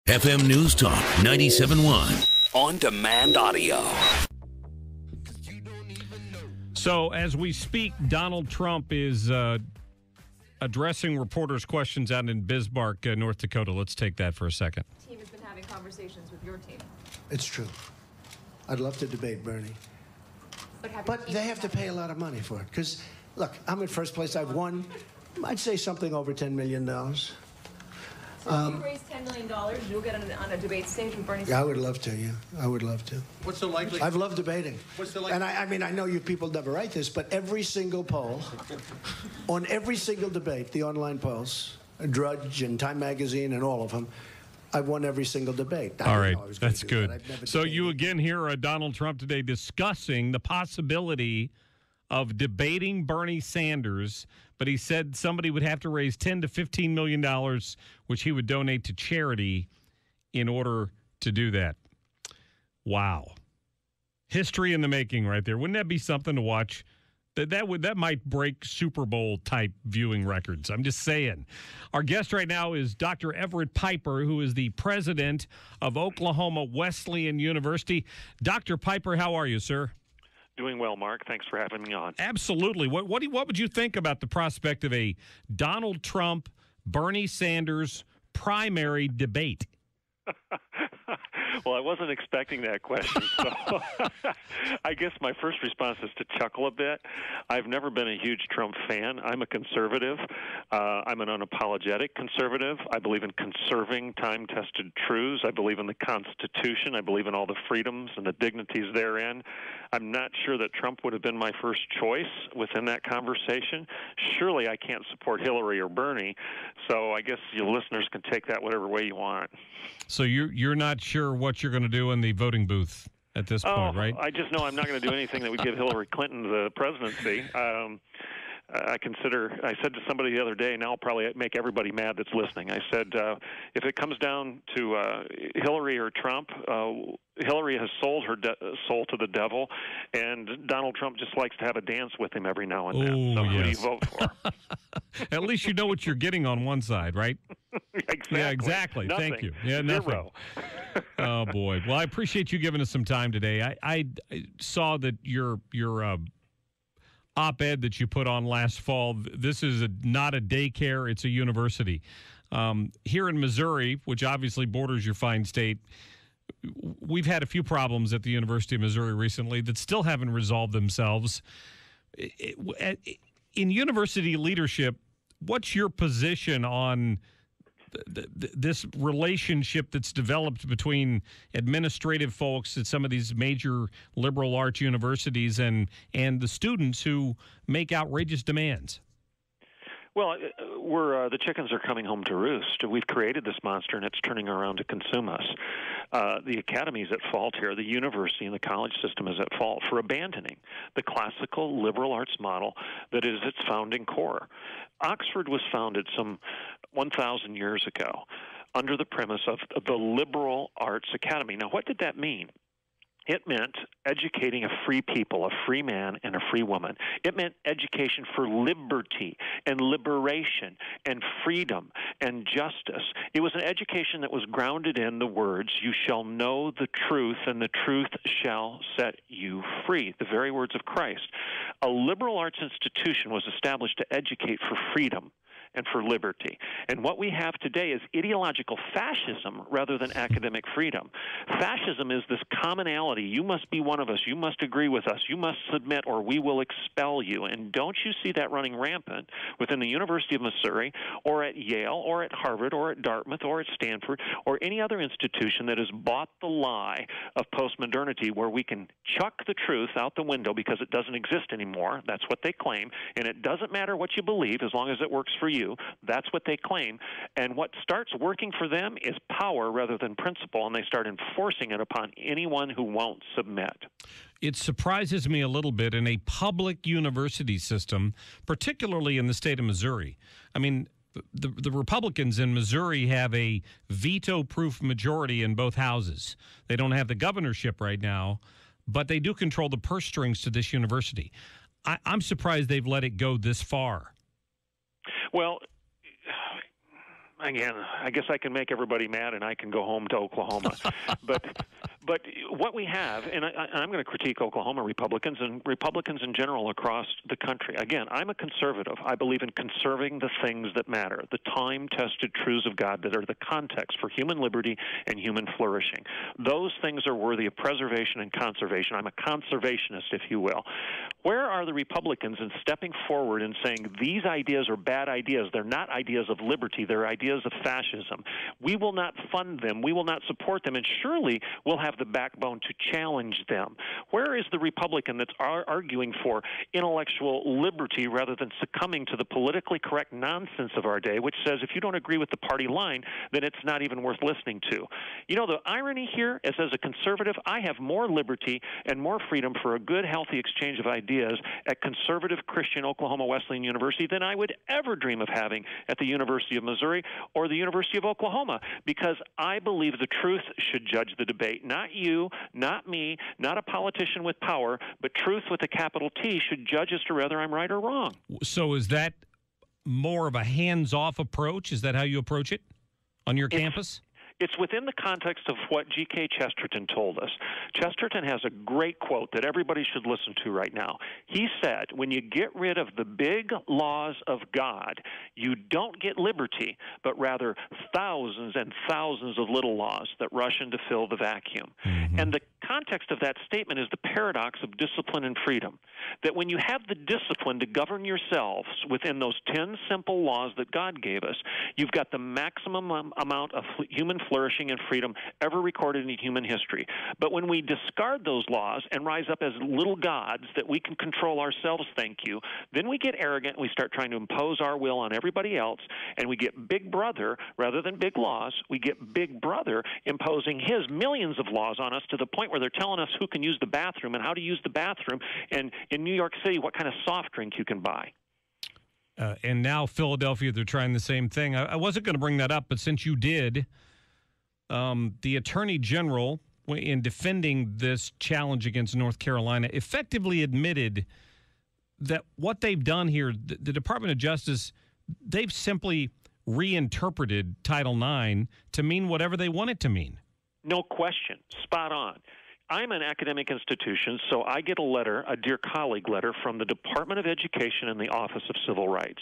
FM News Talk 97.1. On-demand audio. So as we speak, Donald Trump is addressing reporters' questions out in Bismarck, North Dakota. Let's take that for a second. The team has been having conversations with your team. It's true. I'd love to debate Bernie. But they have to pay a lot of money for it. Because, look, I'm in first place. I've won, I'd say something over $10 million. So if you raise $10 million, you'll get on a debate stage with Bernie Sanders? Yeah, I would love to, yeah. I would love to. What's the likelihood? I've loved debating. What's the And I mean, I know you people never write this, but every single poll, on every single debate, the online polls, Drudge and Time Magazine and all of them, I've won every single debate. All right, that's good. So you again hear Donald Trump today discussing the possibility of debating Bernie Sanders, but he said somebody would have to raise $10 to $15 million, which he would donate to charity in order to do that. Wow. History in the making right there. Wouldn't that be something to watch? That might break Super Bowl type viewing records. I'm just saying. Our guest right now is Dr. Everett Piper, who is the president of Oklahoma Wesleyan University. Dr. Piper, how are you, sir? Doing well, Mark. Thanks for having me on. Absolutely. What would you think about the prospect of a Donald Trump, Bernie Sanders primary debate? Well, I wasn't expecting that question, so I guess my first response is to chuckle a bit. I've never been a huge Trump fan. I'm a conservative. I'm an unapologetic conservative. I believe in conserving time-tested truths. I believe in the Constitution. I believe in all the freedoms and the dignities therein. I'm not sure that Trump would have been my first choice within that conversation. Surely I can't support Hillary or Bernie, so I guess your listeners can take that whatever way you want. So you're not sure what you're going to do in the voting booth at this point, right? I just know I'm not going to do anything that would give Hillary Clinton the presidency. I said to somebody the other day, and I'll probably make everybody mad that's listening. I said, if it comes down to Hillary or Trump, Hillary has sold her soul to the devil, and Donald Trump just likes to have a dance with him every now and then. Ooh, so yes. who do you vote for? At least you know what you're getting on one side, right? Exactly. Yeah, exactly. Nothing. Thank you. Yeah, nothing. Zero. Oh, boy. Well, I appreciate you giving us some time today. I saw that your op-ed that you put on last fall, this is not a daycare, it's a university. Here in Missouri, which obviously borders your fine state, we've had a few problems at the University of Missouri recently that still haven't resolved themselves. In university leadership, what's your position on this relationship that's developed between administrative folks at some of these major liberal arts universities and the students who make outrageous demands? Well, the chickens are coming home to roost. We've created this monster, and it's turning around to consume us. The academy's at fault here. The university and the college system is at fault for abandoning the classical liberal arts model that is its founding core. Oxford was founded some 1,000 years ago under the premise of the Liberal Arts Academy. Now, what did that mean? It meant educating a free people, a free man and a free woman. It meant education for liberty and liberation and freedom and justice. It was an education that was grounded in the words, "You shall know the truth, and the truth shall set you free," the very words of Christ. A liberal arts institution was established to educate for freedom and for liberty. And what we have today is ideological fascism rather than academic freedom. Fascism is this commonality. You must be one of us. You must agree with us. You must submit or we will expel you. And don't you see that running rampant within the University of Missouri or at Yale or at Harvard or at Dartmouth or at Stanford or any other institution that has bought the lie of postmodernity where we can chuck the truth out the window because it doesn't exist anymore. That's what they claim. And it doesn't matter what you believe as long as it works for you. That's what they claim. And what starts working for them is power rather than principle, and they start enforcing it upon anyone who won't submit. It surprises me a little bit in a public university system, particularly in the state of Missouri. I mean, the Republicans in Missouri have a veto-proof majority in both houses. They don't have the governorship right now, but they do control the purse strings to this university. I'm surprised they've let it go this far. Well, again, I guess I can make everybody mad, and I can go home to Oklahoma. but what we have, and I'm going to critique Oklahoma Republicans and Republicans in general across the country. Again, I'm a conservative. I believe in conserving the things that matter, the time-tested truths of God that are the context for human liberty and human flourishing. Those things are worthy of preservation and conservation. I'm a conservationist, if you will. Where are the Republicans in stepping forward and saying these ideas are bad ideas? They're not ideas of liberty. They're ideas of fascism. We will not fund them. We will not support them. And surely we'll have the backbone to challenge them. Where is the Republican that's arguing for intellectual liberty rather than succumbing to the politically correct nonsense of our day, which says if you don't agree with the party line, then it's not even worth listening to? You know, the irony here is, as a conservative, I have more liberty and more freedom for a good, healthy exchange of ideas at conservative Christian Oklahoma Wesleyan University than I would ever dream of having at the University of Missouri or the University of Oklahoma, because I believe the truth should judge the debate. Not you, not me, not a politician with power, but truth with a capital T should judge as to whether I'm right or wrong. So is that more of a hands-off approach? Is that how you approach it on your campus? It's within the context of what G.K. Chesterton told us. Chesterton has a great quote that everybody should listen to right now. He said, when you get rid of the big laws of God, you don't get liberty, but rather thousands and thousands of little laws that rush in to fill the vacuum. Mm-hmm. And the context of that statement is the paradox of discipline and freedom. That when you have the discipline to govern yourselves within those 10 simple laws that God gave us, you've got the maximum amount of human flourishing and freedom ever recorded in human history. But when we discard those laws and rise up as little gods that we can control ourselves, thank you, then we get arrogant and we start trying to impose our will on everybody else, and we get Big Brother rather than big laws. We get Big Brother imposing his millions of laws on us to the point where they're telling us who can use the bathroom and how to use the bathroom, and in New York City what kind of soft drink you can buy. And now Philadelphia, they're trying the same thing. I wasn't going to bring that up, but since you did, the Attorney General, in defending this challenge against North Carolina, effectively admitted that what they've done here, the Department of Justice, they've simply reinterpreted Title IX to mean whatever they want it to mean. No question. Spot on. I'm an academic institution, so I get a letter, a dear colleague letter, from the Department of Education and the Office of Civil Rights.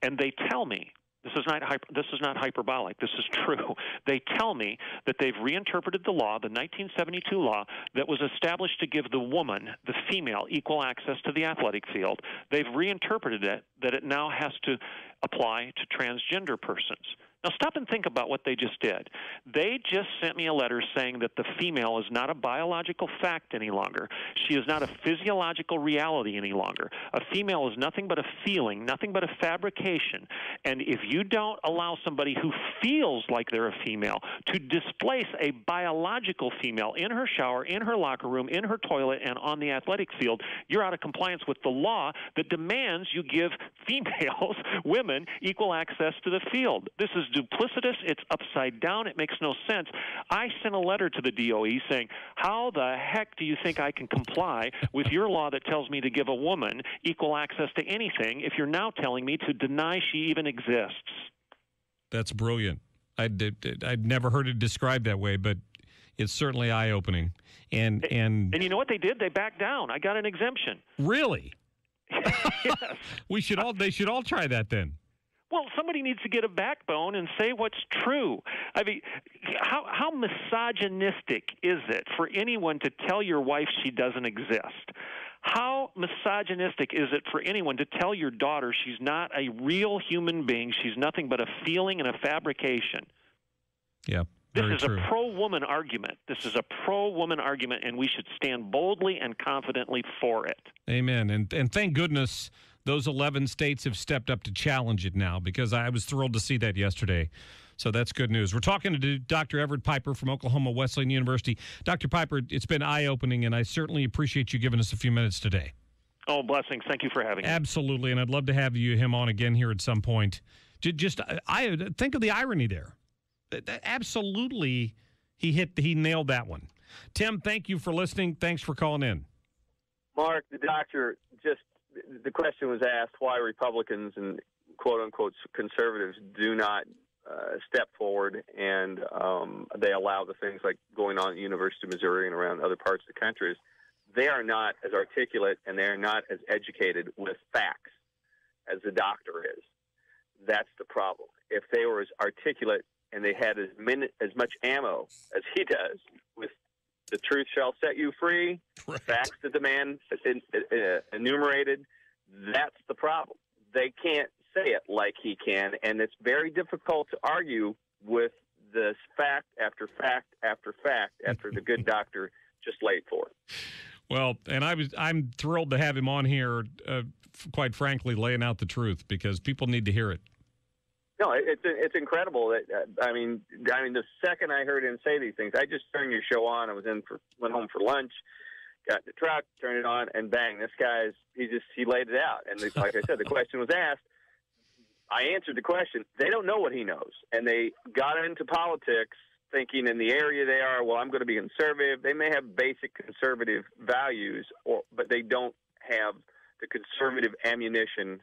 And they tell me, this is not hyperbolic, this is true. They tell me that they've reinterpreted the law, the 1972 law, that was established to give the woman, the female, equal access to the athletic field. They've reinterpreted it that it now has to apply to transgender persons. Now, stop and think about what they just did. They just sent me a letter saying that the female is not a biological fact any longer. She is not a physiological reality any longer. A female is nothing but a feeling, nothing but a fabrication. And if you don't allow somebody who feels like they're a female to displace a biological female in her shower, in her locker room, in her toilet, and on the athletic field, you're out of compliance with the law that demands you give females, women, equal access to the field. This is duplicitous. It's upside down. It makes no sense. I sent a letter to the DOE saying, how the heck do you think I can comply with your law that tells me to give a woman equal access to anything if you're now telling me to deny she even exists? That's brilliant. I'd never heard it described that way, but it's certainly eye-opening. And you know what they did? They backed down. I got an exemption. Really? Yes. They should all try that then. Well, somebody needs to get a backbone and say what's true. I mean, how misogynistic is it for anyone to tell your wife she doesn't exist? How misogynistic is it for anyone to tell your daughter she's not a real human being, she's nothing but a feeling and a fabrication? Yeah. This is a pro-woman argument. This is a pro-woman argument, and we should stand boldly and confidently for it. Amen. And thank goodness those 11 states have stepped up to challenge it now, because I was thrilled to see that yesterday. So that's good news. We're talking to Dr. Everett Piper from Oklahoma Wesleyan University. Dr. Piper, it's been eye-opening, and I certainly appreciate you giving us a few minutes today. Oh, blessings. Thank you for having me. Absolutely, and I'd love to have him on again here at some point. I think of the irony there. Absolutely, he nailed that one. Tim, thank you for listening. Thanks for calling in. Mark, the doctor, the question was asked why Republicans and quote-unquote conservatives do not step forward and they allow the things like going on at the University of Missouri and around other parts of the country. They are not as articulate and they are not as educated with facts as the doctor is. That's the problem. If they were as articulate and they had as much ammo as he does with the truth shall set you free, right, facts that the man enumerated, that's the problem. They can't say it like he can, and it's very difficult to argue with this fact after fact after fact after the good doctor just laid for it. Well, and I'm thrilled to have him on here, quite frankly, laying out the truth, because people need to hear it. No, it's incredible that I mean, the second I heard him say these things, I just turned your show on. I went home for lunch, got in the truck, turned it on, and bang, this guy's he laid it out. And like I said, the question was asked. I answered the question. They don't know what he knows, and they got into politics thinking in the area they are. Well, I'm going to be conservative. They may have basic conservative values, but they don't have the conservative ammunition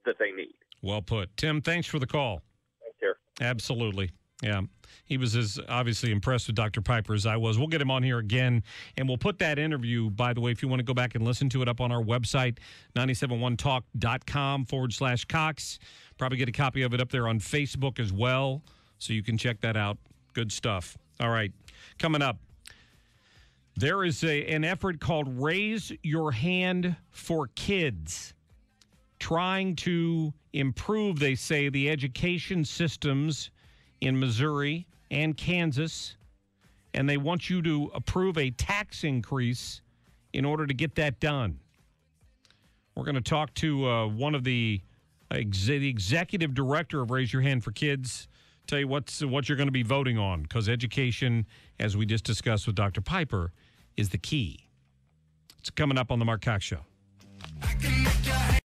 that they need. Well put. Tim, thanks for the call. Thanks, sir. Absolutely. Yeah. He was as obviously impressed with Dr. Piper as I was. We'll get him on here again, and we'll put that interview, by the way, if you want to go back and listen to it, up on our website, 971talk.com/Cox. Probably get a copy of it up there on Facebook as well, so you can check that out. Good stuff. All right. Coming up, there is an effort called Raise Your Hand for Kids, trying to improve, they say, the education systems in Missouri and Kansas, and they want you to approve a tax increase in order to get that done. We're going to talk to one of the executive director of Raise Your Hand for Kids, tell you what you're going to be voting on, because education, as we just discussed with Dr. Piper, is the key. It's coming up on the Marc Cox Show.